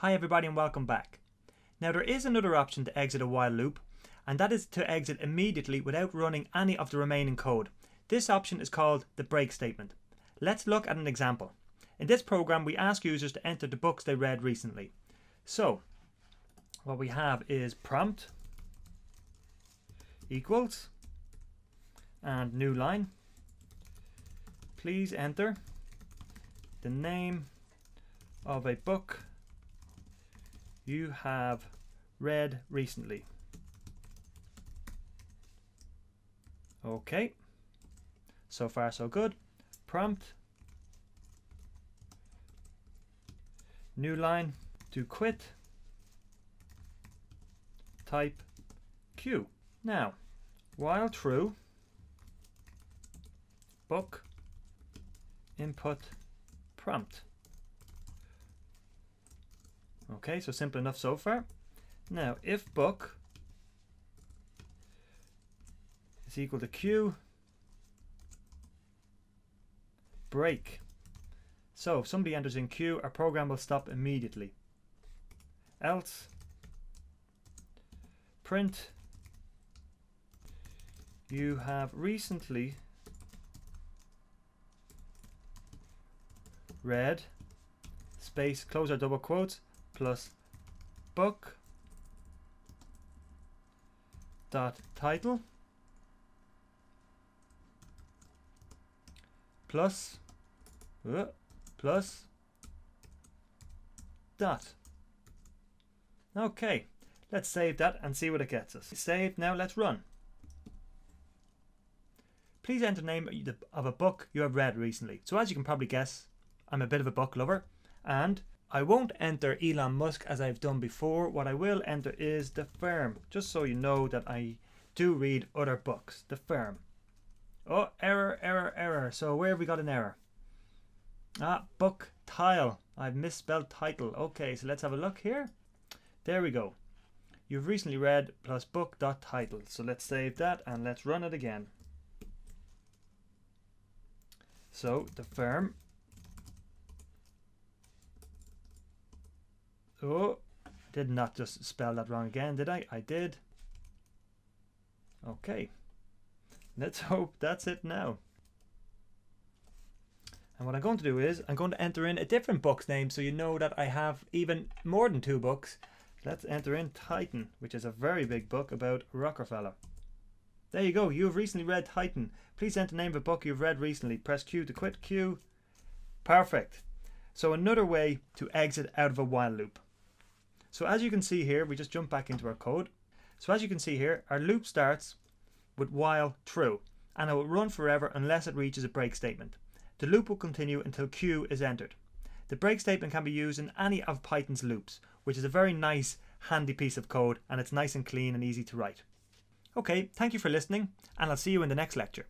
Hi everybody and welcome back. Now there is another option to exit a while loop, and that is to exit immediately without running any of the remaining code. This option is called the break statement. Let's look at an example. In this program we ask users to enter the books they read recently. So what we have is prompt equals and new line. Please enter the name of a book you have read recently. Okay, so far so good. Prompt, new line, to quit, type Q. Now, while true, book, input, prompt. Okay, so simple enough so far. Now, if book is equal to Q, break. So if somebody enters in Q, our program will stop immediately. Else, print, you have recently read, space, close our double quotes, plus book dot title plus dot. Okay, let's save that and see what it gets us. Saved, now let's run. Please enter the name of a book you have read recently. So as you can probably guess, I'm a bit of a book lover, and I won't enter Elon Musk as I've done before. What I will enter is The Firm, just so you know that I do read other books. The Firm. Oh, error. So where have we got an error? Book tile. I've misspelled title. Okay, so let's have a look here. There we go. You've recently read plus book dot title. So let's save that and let's run it again. So The Firm. Oh, did not just spell that wrong again, did I? I did. Okay. Let's hope that's it now. And what I'm going to do is I'm going to enter in a different book's name so you know that I have even more than 2 books. Let's enter in Titan, which is a very big book about Rockefeller. There you go. You've recently read Titan. Please enter the name of a book you've read recently. Press Q to quit. Q. Perfect. So another way to exit out of a while loop. So as you can see here, we just jump back into our code. So as you can see here, our loop starts with while true, and it will run forever unless it reaches a break statement. The loop will continue until Q is entered. The break statement can be used in any of Python's loops, which is a very nice, handy piece of code, and it's nice and clean and easy to write. Okay, thank you for listening, and I'll see you in the next lecture.